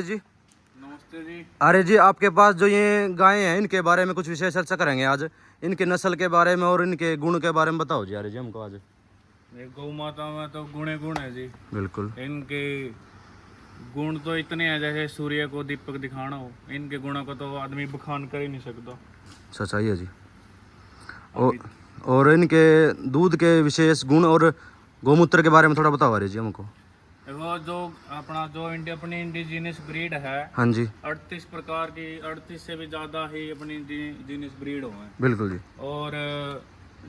जी नमस्ते जी। अरे जी, आपके पास जो ये गायें हैं इनके बारे में कुछ विशेष चर्चा करेंगे आज। इनके नस्ल के बारे में और इनके गुण के बारे में बताओ जी। अरे जी हमको आज ये गौ माता में तो गुण है जी। बिल्कुल इनके गुण तो इतने हैं जैसे सूर्य को दीपक दिखाना हो। इनके गुणों को तो आदमी बखान कर ही नहीं सकता। सच्चाई है जी। और, अभी और इनके दूध के विशेष गुण और गौमूत्र के बारे में थोड़ा बताओ अरे जी हमको। वो जो अपनी इंडिजिनस ब्रीड है, हाँ जी 38 प्रकार की, 38 से भी ज़्यादा ही अपनी इंडिजिनस ब्रीड हो हैं। बिल्कुल जी। और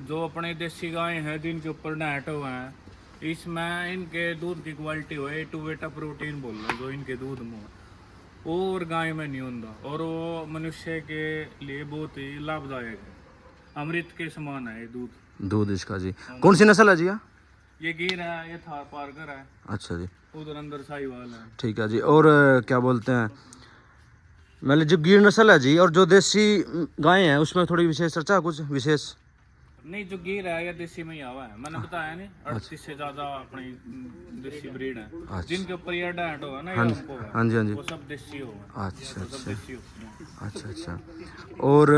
जो अपने देसी गाय हैं जिनके ऊपर नेट हुए हैं, इसमें इनके दूध की क्वालिटी हो ए टू बेटा प्रोटीन बोल रहे जो इनके दूध में वो और गाय में नहीं होता। और वो मनुष्य के लिए बहुत ही लाभदायक है, अमृत के समान है ये दूध। दूध इसका जी कौन सी नस्ल है जी? ये गिर है, ये थार पारकर है, अच्छा जी उधर अंदर साहिवाल है। ठीक है जी। और क्या बोलते हैं, मतलब जो गिर नस्ल है जी और जो देसी गायें हैं उसमें थोड़ी विशेष चर्चा कुछ विशेष। नहीं, जो गिर है या देसी में ही आवा है, मैंने बताया नहीं 38 से ज्यादा अपनी देसी ब्रीड है। अच्छा। जिनके ऊपर ये डांट होगा ना, हाँ ये जी हमको है, हाँ जी हाँ जी। वो सब देसी होगा। अच्छा वो सब अच्छा देसी होते हैं। अच्छा अच्छा। और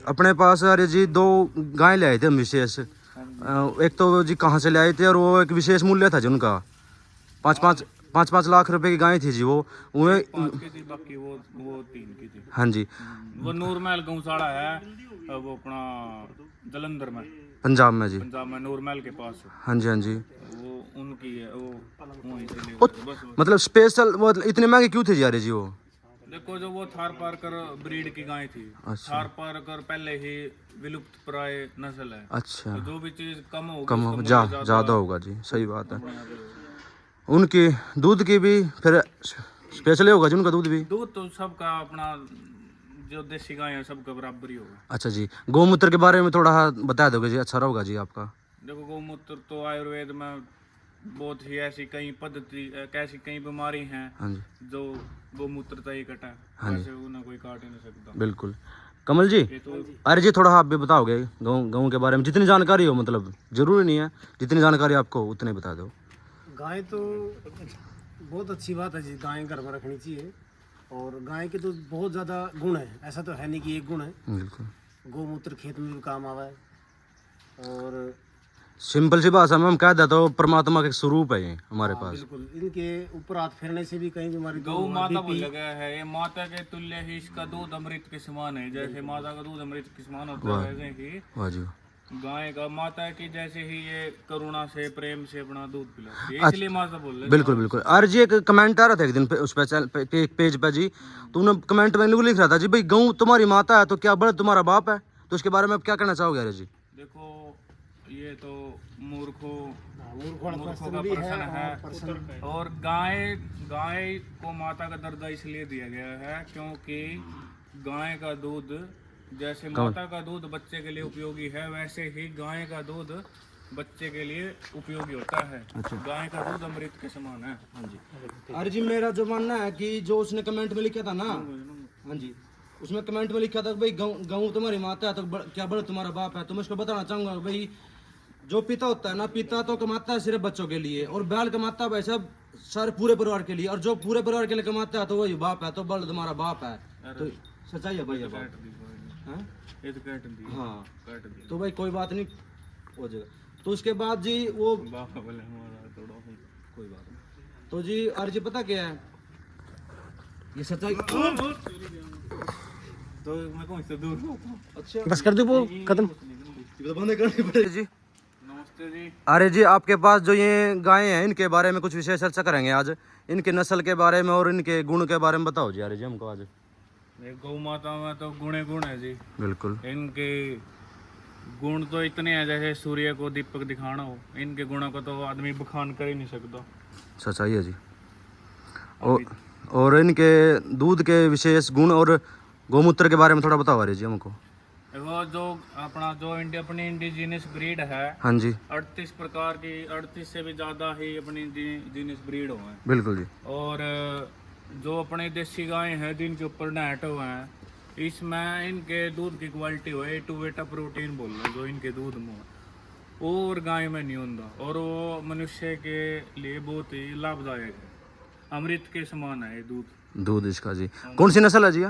अपने पास अरे जी दो गाय ले आए थे हम विशेष। एक तो जी कहाँ से ले आए थे और वो एक विशेष मूल्य था जी उनका। पाँच पाँच लाख रुपए की गाय थी जी वो। उन्हें 5 की थी, बाकी वो 3 की थी। हाँ जी वो नूरमहल गौशाला है, वो अपना जलंधर में, पंजाब में जी। पंजाब में नूरमहल के पास। हाँ जी हाँ जी। वो उनकी है, वो वहीं से ले ओ, गए थे, बस। मतलब स्पेशल मतलब इतने महंगे क्यों थे जी अरे जी वो? देखो, जो वो थार पारकर ब्रीड की गाय थी। अच्छा। थार पारकर पहले ही विलुप्त प्राय नस्ल है। अच्छा तो जो भी चीज कम होगी कम उसका हो मूल्य ज़्यादा होगा जी, सही बात है। अपने यहाँ पे होगा। उनकी दूध की भी फिर स्पेशल ही होगा जी उनका दूध भी। दूध तो सबका अपना, जो देसी गाय है सबका बराबर ही होगा। अच्छा जी, गौमूत्र के बारे में थोड़ा बता दोगे जी, अच्छा रहेगा जी आपका। देखो, गौमूत्र तो आयुर्वेद में बहुत ही ऐसी कई पद्धति, कैसी कई बीमारी हैं हाँ जी जो गौमूत्र तय कटा है, हाँ जी वैसे उन्हें कोई काट ही नहीं सकता। बिल्कुल। कमल जी ये तो अरे जी थोड़ा आप भी बताओगे गाँव के बारे में जितनी जानकारी हो, मतलब जरूरी नहीं है, जितनी जानकारी आपको उतने बता दो। गाय तो बहुत अच्छी बात है जी, गाय घर में रखनी चाहिए। और गाय के तो बहुत ज़्यादा गुण है, ऐसा तो है नहीं कि एक गुण है। बिल्कुल गौमूत्र खेत में भी काम आवा है। और सिंपल सी भाषा में हम कह देते हो परमात्मा का स्वरूप है ये हमारे हाँ, पास। बिल्कुल इनके ऊपर हाथ फेरने से भी कहीं बीमारी गौ माता बोला गया है, ये माता के तुल्य ही इसका दूध अमृत के समान है। जैसे माता का दूध अमृत के समान होता है, वैसे ही वाह जी गाय का माता की जैसे ही ये करुणा से प्रेम से अपना दूध पिलाती है, इसलिए माता बोल रहे हैं। बिल्कुल बिल्कुल। अरे जी एक कमेंट आ रहा था एक दिन पे उस पेज पे जी, तो उन्होंने कमेंट में लिख रहा था जी, भाई गऊ तुम्हारी माता है तो क्या बड़ा तुम्हारा बाप है? तो इसके बारे में आप क्या कहना चाहोगे अरे जी? देखो, ये तो मूर्खों मूर्खों मूर्खों का प्रश्न है। और गाय को माता का दर्जा इसलिए दिया गया है क्योंकि गाय का दूध, जैसे माता का दूध बच्चे के लिए उपयोगी है, वैसे ही गाय का दूध बच्चे के लिए उपयोगी होता है। गाय का दूध अमृत के समान है। हाँ जी। अरे जी मेरा जो मानना है कि जो उसने कमेंट में लिखा था ना, हाँ जी, उसमें कमेंट में लिखा था भाई गऊ तुम्हारी माता है तो क्या बड़ा तुम्हारा बाप है। तो मैं उसको बताना चाहूंगा भाई, जो पिता होता है ना, पिता तो कमाता है सिर्फ बच्चों के लिए, और बैल कमाता है भाई साहब सारे पूरे परिवार के लिए, और जो पूरे परिवार के लिए कमाता है तो वही बाप है, तो बड़ा तुम्हारा बाप है। तो सच्चाई है भाई ये बात। हाँ? ये तो काट दी। हाँ काट दी। तो भाई कोई बात नहीं हो जाएगा। तो उसके बाद जी वो बाप बोले हमारा थोड़ा कोई बात नहीं। तो जी अरे जी पता क्या है ये सच्चाई। तो मैं कौन से दूर हूँ। अच्छा बस कर दो वो खत्म। बंद करनी पड़ेगी जी। नमस्ते जी। अरे जी आपके पास जो ये गायें हैं इनके बारे में कुछ विशेष चर्चा करेंगे आज। इनके नस्ल के बारे में और इनके गुण के बारे में बताओ जी अरे जी हमको आज। ये गौ माता में तो गुण है जी। बिल्कुल इनके गुण तो इतने हैं जैसे सूर्य को दीपक दिखाना हो। इनके गुणों को तो आदमी बखान कर ही नहीं सकता। सच्चाई है जी। और इनके दूध के विशेष गुण और गौमूत्र के बारे में थोड़ा बताओ अरे जी हमको। वो जो अपनी इंडिजिनस ब्रीड है, हाँ जी 38 प्रकार की, 38 से भी ज़्यादा ही अपनी इंडिजिनस ब्रीड हो हैं। बिल्कुल जी। और जो अपने देसी गाय हैं जिनके ऊपर नेट हुए हैं, इसमें इनके दूध की क्वालिटी हो ए टू बेटा प्रोटीन बोल रहे जो इनके दूध में वो और गाय में नहीं होता। और वो मनुष्य के लिए बहुत ही लाभदायक है, अमृत के समान है ये दूध। दूध इसका जी। कौन सी नस्ल है जी?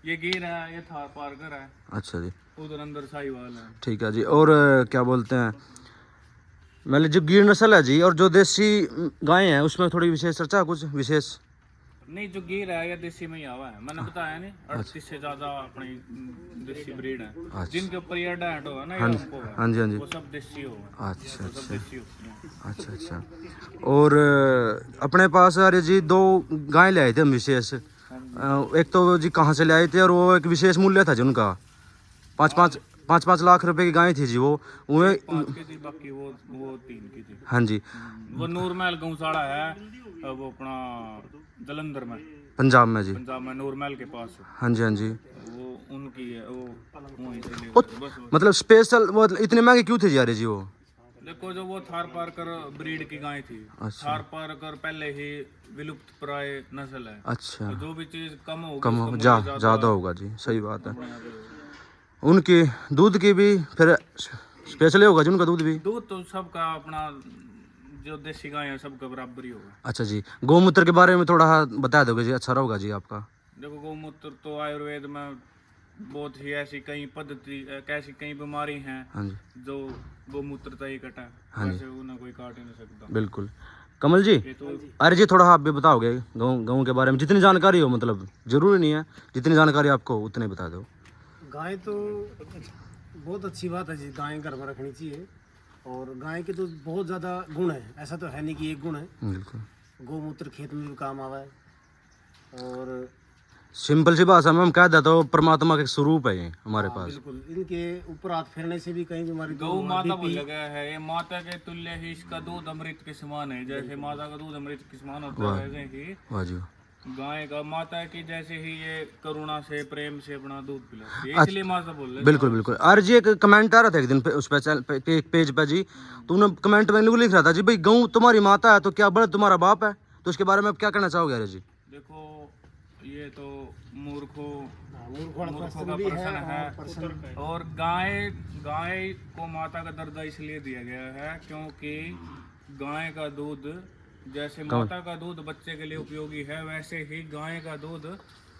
ये गिर है, ये थार पारकर है, अच्छा जी, उधर अंदर साहिवाल है। ठीक है जी। और क्या बोलते हैं, मतलब जो गिर नस्ल है जी और जो देसी गाय हैं उसमें थोड़ी विशेष चर्चा, कुछ विशेष? नहीं, जो गिर है ये देसी में ही आवा है, मैंने बताया नहीं, 38 से ज्यादा अपनी देसी ब्रीड है। अच्छा। जिनके ऊपर ये डांट होगा ना, ये हमको है, हाँ जी हाँ जी। वो सब देसी होगा। अच्छा वो सब अच्छा देसी होती हैं। अच्छा अच्छा। और अपने पास अरे जी 2 गाय ले आए थे हम विशेष। एक तो जी कहाँ से ले आए थे और वो एक विशेष मूल्य था जी उनका, 5-5 लाख रुपए की गाय थी जी वो। उन्हें 5 की थी, बाकी वो 3 की थी। हाँ जी, वो नूरमहल गौशाला है, वो अपना जलंधर में, पंजाब में जी। पंजाब में नूरमहल के पास, हाँ जी हाँ जी। वो उनकी है, वो वहीं से ले वो गए। बस मतलब स्पेशल वो इतने महंगे क्यों थे जी अरे जी वो? देखो, जो वो थार पारकर ब्रीड की गाय थी, अच्छा। थार पारकर पहले ही विलुप्त प्राय नस्ल है। अच्छा, तो जो भी चीज कम होगी कम उसका हो मूल्य ज़्यादा होगा जी, सही बात है। अपने यहाँ पे होगा। उनकी दूध की भी फिर स्पेशल होगा जी, उनका दूध भी? दूध तो सबका अपना, जो देसी गाय है सबका बराबर ही होगा। अच्छा जी। गौमूत्र के बारे में थोड़ा बता दोगे जी, अच्छा रहेगा जी आपका? देखो, गौमूत्र तो आयुर्वेद में बहुत ही ऐसी कई पद्धति, कैसी कई बीमारी हैं हाँ जी, जो गौमूत्र तय कटा, वैसे उन्हें कोई काट ही नहीं सकता। बिल्कुल। कमल जी, ये तो अरे जी थोड़ा आप भी बताओगे गाँव के बारे में, जितनी जानकारी हो, मतलब जरूरी नहीं है, जितनी जानकारी आपको उतने बता दो। गाय तो बहुत अच्छी बात है जी, गाय घर में रखनी चाहिए। और गाय के तो बहुत ज़्यादा गुण है, ऐसा तो है नहीं कि एक गुण है। बिल्कुल गौमूत्र खेत में भी काम आवा है। और सिंपल सी भाषा में हम कह देते हो, परमात्मा का एक स्वरूप है ये हमारे पास। बिल्कुल, इनके ऊपर हाथ फेरने से भी कई बीमारी दूर गौ होगा। माता बोला गया है, ये माता के तुल्य ही इसका दूध अमृत के समान है। जैसे माता का दूध अमृत के समान होता है, वैसे ही वाह जी। गाय का माता की जैसे ही ये करुणा से प्रेम से अपना दूध पिलाती है, इसलिए माता बोल रहे हैं। बिल्कुल बिल्कुल। अरे जी एक कमेंट आ रहा था एक दिन पे उस पे एक पेज पे जी, तो उन्होंने कमेंट में लिख रहा था जी, भाई गऊ तुम्हारी माता है तो क्या बड़ा तुम्हारा बाप है? तो उसके बारे में आप क्या कहना चाहोगे अरे जी? देखो, ये तो मूर्खों मूर्खों का प्रश्न है। और गाय गाय को माता का दर्जा इसलिए दिया गया है क्योंकि गाय का दूध, जैसे माता का दूध बच्चे के लिए उपयोगी है, वैसे ही गाय का दूध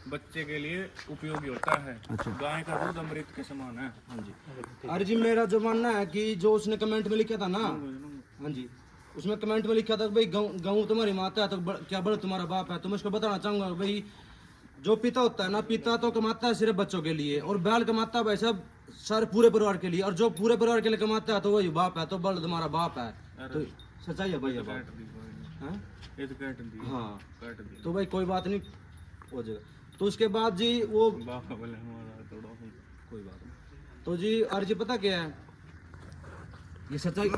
बच्चे के लिए उपयोगी होता है। गाय का दूध अमृत के समान है। हाँ जी। अरे जी मेरा जो मानना है कि जो उसने कमेंट में लिखा था ना, हाँ जी, उसमें कमेंट में लिखा था भाई गऊ तुम्हारी माता है तो क्या बड़ा तुम्हारा बाप है। तो मैं उसको बताना चाहूंगा भाई, जो पिता होता है ना, पिता तो कमाता है सिर्फ बच्चों के लिए, और बैल कमाता है भाई साहब सारे पूरे परिवार के लिए, और जो पूरे परिवार के लिए कमाता है तो वही बाप है, तो बड़ा तुम्हारा बाप है। तो सच्चाई है भाई ये बात। हाँ? ये तो काट दी। हाँ, काट दी। तो भाई कोई बात नहीं हो जाएगा। तो उसके बाद जी वो बाप बोले हमारा थोड़ा कोई बात नहीं। तो जी अरे जी पता क्या है, ये सच्चाई।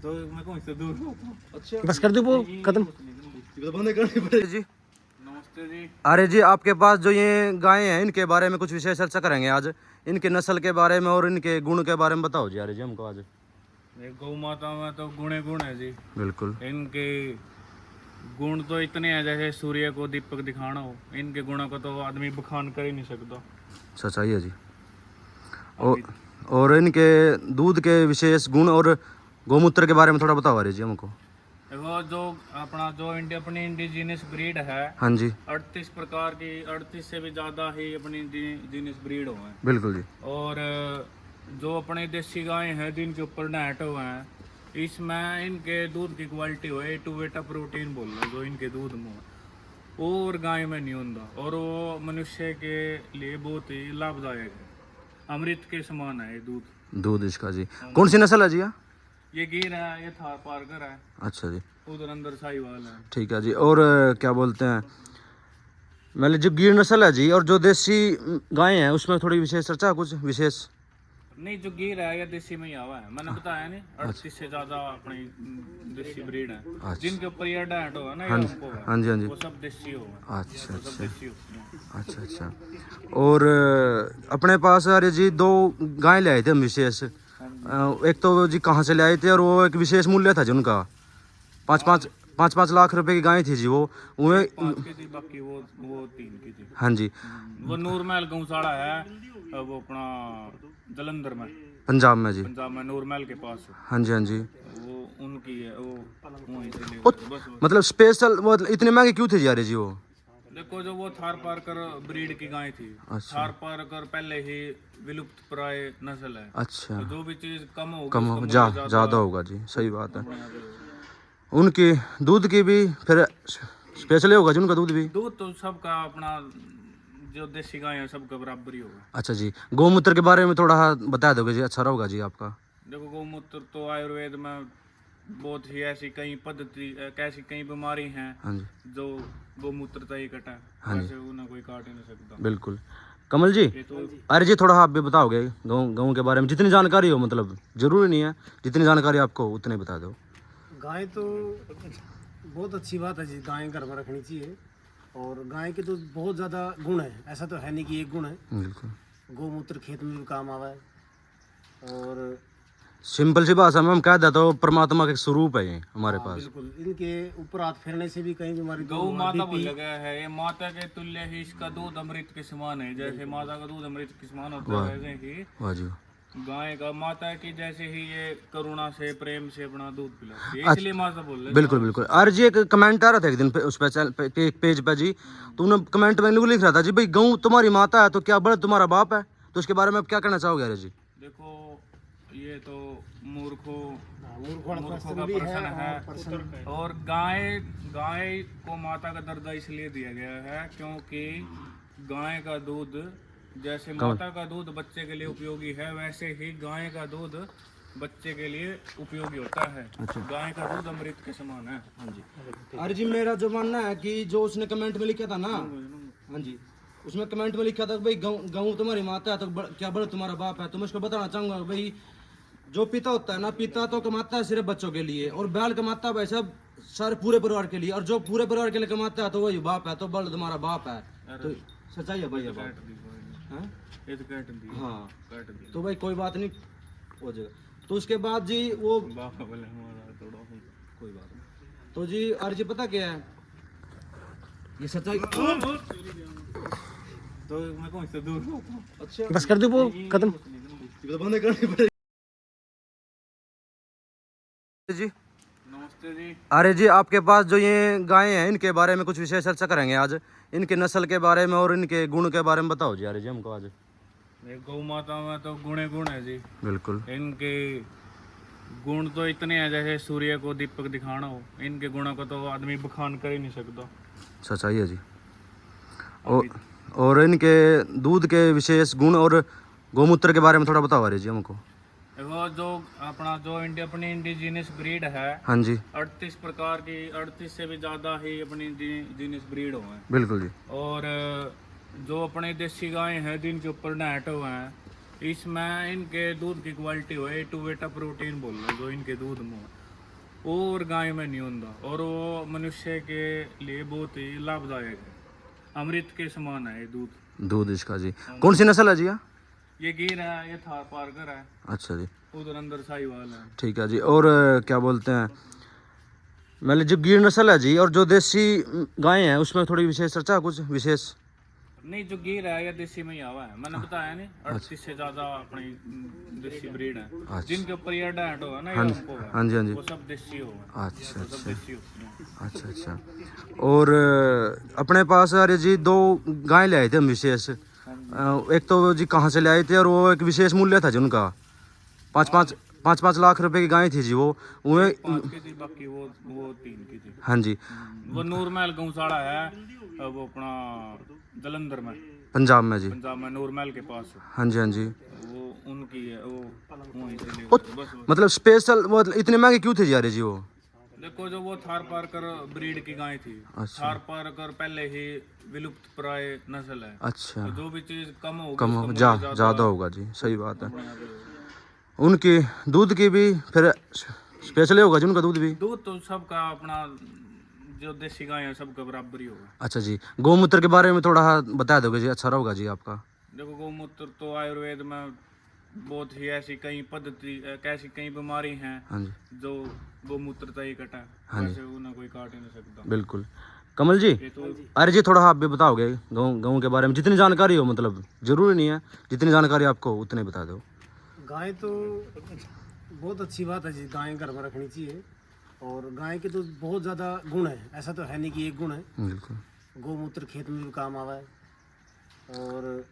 तो मैं कौन से दूर हूँ। अच्छा बस कर दो वो खत्म। बंद करनी पड़ेगी जी। नमस्ते जी। अरे जी आपके पास जो ये गायें हैं इनके बारे में कुछ विशेष चर्चा करेंगे आज, इनके नस्ल के बारे में और इनके गुण के बारे में बताओ जी अरे जी हमको आज। ये गौ माता में तो गुणे गुण है जी। बिल्कुल। इनके गुण तो इतने हैं जैसे सूर्य को दीपक दिखाना हो। इनके गुणों को तो आदमी बखान कर ही नहीं सकता। सच्चाई है जी। और इनके दूध के विशेष गुण और गौमूत्र के बारे में थोड़ा बताओ अरे जी हमको। वो जो अपना जो अपनी इंडिजिनस ब्रीड है, हाँ जी 38 प्रकार की, 38 से भी ज़्यादा ही अपनी इंडिजिनस ब्रीड हो है। बिल्कुल जी। और जो अपने देसी गाय हैं जिनके ऊपर नैट हुए हैं, इसमें इनके दूध की क्वालिटी हो A2 बेटा प्रोटीन बोल रहे जो इनके दूध में वो और गाय में नहीं होता, और वो मनुष्य के लिए बहुत ही लाभदायक है। अमृत के समान है ये दूध इसका जी। कौन सी नस्ल है जी? ये गिर है, ये थार पारकर है, अच्छा जी, उधर अंदर साहिवाल है। ठीक है जी। और क्या बोलते हैं, मतलब जो गिर नस्ल है जी और जो देसी गाय हैं उसमें थोड़ी विशेष चर्चा, कुछ विशेष? नहीं, जो गिर है ये देसी में ही आवा है, मैंने बताया नहीं, 38 से ज्यादा अपनी देसी ब्रीड है। जिनके ऊपर ये डांट होगा ना, ये हमको है, हाँ जी हाँ जी। वो सब देसी होगा। अच्छा वो सब देसी होती हैं। अच्छा अच्छा। और अपने पास अरे जी 2 गाय ले आए थे हम विशेष। एक तो जी कहाँ से ले आए थे और वो एक विशेष मूल्य था जी उनका, 5-5 लाख रुपए की गाय थी जी वो 5 की थी, बाकी वो 3 की थी। हाँ जी वो नूरमहल गौशाला है, वो अपना जलंधर में, पंजाब में जी। पंजाब में नूरमहल के पास। हाँ जी हाँ जी। वो उनकी है, वो वहीं से ले ओ, गए। बस मतलब स्पेशल मतलब इतने महंगे क्यों थे जी यार जी वो? देखो, जो वो थार पारकर ब्रीड की गाय थी, अच्छा। थार पारकर पहले ही विलुप्त प्राय नस्ल है। अच्छा तो जो भी चीज कम होगी कम उसका हो मूल्य ज़्यादा होगा जी, सही बात है। अपने यहाँ पे होगा। उनकी दूध की भी फिर स्पेशल होगा जी उनका दूध भी? दूध तो सबका अपना, जो देसी गाय है सबका बराबर ही होगा। अच्छा जी, गौमूत्र के बारे में थोड़ा बता दोगे जी, अच्छा रहेगा जी आपका। देखो, गौमूत्र तो आयुर्वेद में बहुत ही ऐसी कई पद्धति, कैसी कई बीमारी हैं हाँ जी जो गौमूत्र से ही कटा है, हाँ जी। वैसे उन्हें कोई काट ही नहीं सकता। बिल्कुल। कमल जी, ये तो अरे जी थोड़ा आप भी बताओगे गाँव के बारे में, जितनी जानकारी हो, मतलब जरूरी नहीं है, जितनी जानकारी आपको उतने बता दो। गाय तो बहुत अच्छी बात है जी, गाय घर में रखनी चाहिए। और गाय के तो बहुत ज़्यादा गुण है, ऐसा तो है नहीं कि एक गुण है। बिल्कुल गौमूत्र खेत में भी काम आवा है। और सिंपल सी भाषा में हम कह देते हो, परमात्मा का एक स्वरूप है ये हमारे हाँ, पास। बिल्कुल इनके ऊपर हाथ फेरने से भी कई बीमारी दूर गौ हुआ, माता BP। बोला गया है, ये माता के तुल्य ही इसका दूध अमृत के समान है। जैसे माता का दूध अमृत के समान होता है, वैसे ही वाह जी। गाय का माता की जैसे ही ये करुणा से प्रेम से अपना दूध पिलाती है, इसलिए माता बोल रहे। बिल्कुल बिल्कुल। अरे जी एक कमेंट आ रहा था एक दिन पे उस पे एक पेज पे जी, तो उन्होंने कमेंट में लिख रहा था जी, भाई गऊ तुम्हारी माता है तो क्या बड़ा तुम्हारा बाप है? तो उसके बारे में आप क्या कहना चाहोगे? अरे जी देखो, ये तो मूर्खों मूर्खों का मूर्खों प्रश्न का भी प्रश्न है है। और गाय गाय को माता का दर्जा इसलिए दिया गया है क्योंकि गाय का दूध, जैसे माता का दूध बच्चे के लिए उपयोगी है, वैसे ही गाय का दूध बच्चे के लिए उपयोगी होता है। गाय का दूध अमृत के समान है। हाँ जी। अरे जी मेरा जो मानना है कि जो उसने कमेंट में लिखा था ना, हाँ जी, उसमें कमेंट में लिखा था कि भाई गऊ तुम्हारी माता है तो क्या बड़ा तुम्हारा बाप है। तो मैं उसको बताना चाहूंगा भाई, जो पिता होता है ना, पिता तो कमाता है सिर्फ बच्चों के लिए, और बैल कमाता है भाई सब सारे पूरे परिवार के लिए, और जो पूरे परिवार के लिए कमाता है तो वही बाप है, तो बड़ा तुम्हारा बाप है। तो सच्चाई है भाई ये बात। हाँ? ये तो काट दी। हाँ काट दी। तो भाई कोई बात नहीं हो जाएगा। तो उसके बाद जी वो बाप बोले हमारा थोड़ा कोई बात नहीं। तो जी अर्जी पता क्या है, ये सच्चाई। तो मैं कौन से दूर हूँ। अच्छा बस कर दो वो खत्म। ये तो बंद करनी पड़ेगी जी। नमस्ते जी। अरे जी आपके पास जो ये गायें हैं इनके बारे में कुछ विशेष चर्चा करेंगे आज, इनके नस्ल के बारे में और इनके गुण के बारे में बताओ जी। अरे जी हमको आज ये गौ माता में तो गुण है जी। बिल्कुल इनके गुण तो इतने हैं जैसे सूर्य को दीपक दिखाना हो। इनके गुणों को तो आदमी बखान कर ही नहीं सकता। सच्चाई है जी। और इनके दूध के विशेष गुण और गौमूत्र के बारे में थोड़ा बताओ अरे जी हमको। वो जो अपनी इंडिजिनस ब्रीड है, हाँ जी 38 प्रकार की, 38 से भी ज़्यादा ही अपनी इंडिजिनस ब्रीड हो हैं। बिल्कुल जी। और जो अपने देसी गाय हैं जिनके ऊपर नेट हुए हैं, इसमें इनके दूध की क्वालिटी हो A2 बेटा प्रोटीन बोल रहे जो इनके दूध में हो, और गाय में नहीं होता, और वो मनुष्य के लिए बहुत ही लाभदायक है। अमृत के समान है ये दूध इसका जी। कौन सी नस्ल है जी? ये गिर है, ये थार पारकर है, अच्छा जी उधर अंदर साहिवाल है। ठीक है जी। और क्या बोलते हैं, मतलब जो गिर नस्ल है जी और जो देसी गायें हैं उसमें थोड़ी विशेष चर्चा, कुछ विशेष नहीं, जो गिर है या देसी में ही आवा है, मैंने बताया नहीं 38 से ज्यादा अपनी देसी ब्रीड है जिनके ऊपर ये डांट होगा ना, ये हमको है, हाँ जी हाँ जी। वो सब देसी होगा। अच्छा सब देसी होती हैं। अच्छा अच्छा। और अपने पास अरे जी 2 गाय ले आए थे हम विशेष। एक तो जी कहाँ से ले आए थे, और वो एक विशेष मूल्य था जी उनका, 5-5 लाख रुपए की गाय थी जी वो 5 की थी, बाकी वो 3 की थी। हाँ जी वो नूरमहल गौशाला है, वो अपना जलंधर में, पंजाब में जी। पंजाब में नूरमहल के पास। हाँ जी हाँ जी। वो उनकी है, वो वहीं से ले ओ, गए। बस मतलब स्पेशल मतलब इतने महंगे क्यों थे जी अरे जी वो? देखो, जो वो थार पारकर ब्रीड की गाय थी, अच्छा। थार पारकर पहले ही विलुप्त प्राय नस्ल है। अच्छा तो जो भी चीज कम होगी कम उसका हो मूल्य ज़्यादा होगा जी, सही बात है। अपने यहाँ पे होगा। उनकी दूध की भी फिर स्पेशल होगा जी उनका दूध भी? दूध तो सबका अपना, जो देसी गाय है सबका बराबर ही होगा। अच्छा जी, गौमूत्र के बारे में थोड़ा बता दोगे जी, अच्छा रहेगा जी आपका। देखो, गौमूत्र तो आयुर्वेद में बहुत ही ऐसी कई पद्धति कैसी कई बीमारी हैं हाँ जी जो गोमूत्र तय कटा हाँ जी। वैसे उन्हें कोई काट ही नहीं सकता। बिल्कुल। कमल जी, ये तो अरे जी थोड़ा आप भी बताओगे गाँव के बारे में, जितनी जानकारी हो, मतलब जरूरी नहीं है, जितनी जानकारी आपको उतने बता दो। गाय तो बहुत अच्छी बात है जी, गाय घर में रखनी चाहिए। और गाय के तो बहुत ज़्यादा गुण है, ऐसा तो है नहीं कि एक गुण है। बिल्कुल गोमूत्र खेत में भी काम आवा है। और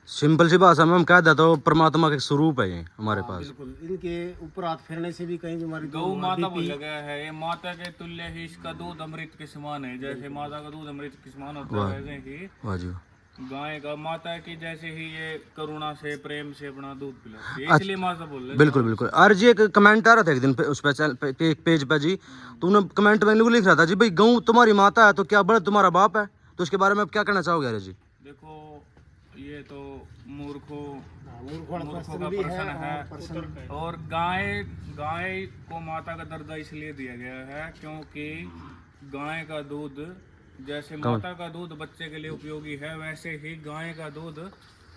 सिंपल सी भाषा में हम कह देते हो, परमात्मा का स्वरूप है ये हमारे हाँ, पास। बिल्कुल इनके ऊपर हाथ फेरने से भी कहीं बीमारी गौ माता बोला गया है, ये माता के तुल्य ही इसका दूध अमृत के समान है। जैसे माता का दूध अमृत के समान होता है, वैसे ही वाह जी। गाय का माता की जैसे ही ये करुणा से प्रेम से अपना दूध पिलाती है, इसलिए माता बोल रहे हैं। बिल्कुल बिल्कुल। अरे जी एक कमेंट आ रहा था एक दिन पे, उस पे पेज पे जी, तो उन्होंने कमेंट में लिख रहा था जी, भाई गऊ तुम्हारी माता है तो क्या बड़ा तुम्हारा बाप है, तो उसके बारे में आप क्या कहना चाहोगे? अरे जी देखो ये तो मूर्खों मूर्खों का प्रश्न है। और गाय गाय को माता का दर्जा इसलिए दिया गया है क्योंकि गाय का दूध जैसे माता का दूध बच्चे के लिए उपयोगी है, वैसे ही गाय का दूध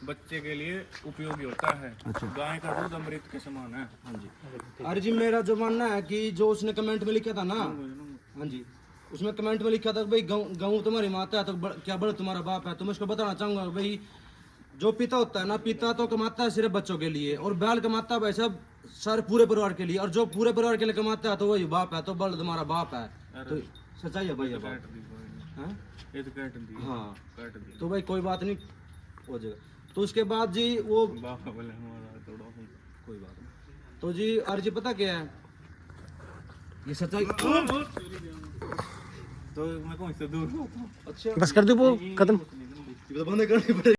बच्चे के लिए उपयोगी होता है। गाय का दूध अमृत के समान है। हाँ जी। अरे जी मेरा जो मानना है कि जो उसने कमेंट में लिखा था ना, हाँ जी, उसमें कमेंट में लिखा था कि भाई गऊ तुम्हारी माता है तो क्या बड़ा तुम्हारा बाप है, तो मैं उसको बताना चाहूंगा भाई, जो पिता होता है ना, पिता तो कमाता है सिर्फ बच्चों के लिए, और बैल कमाता है भाई साहब सारे पूरे परिवार के लिए, और जो पूरे परिवार के लिए कमाता है तो वही बाप है, तो बड़ा तुम्हारा बाप है। तो सच्चाई है भाई ये बात। हाँ? ये तो काट दी। हाँ काट दी। तो भाई कोई बात नहीं हो जाएगा। तो उसके बाद जी वो बाप बोले हमारा थोड़ा कोई बात नहीं। तो जी अरे जी पता क्या है, ये सच्चाई। तो मैं कौन से दूर हूँ। अच्छा बस कर दो वो खत्म। बंद करनी पड़ेगी।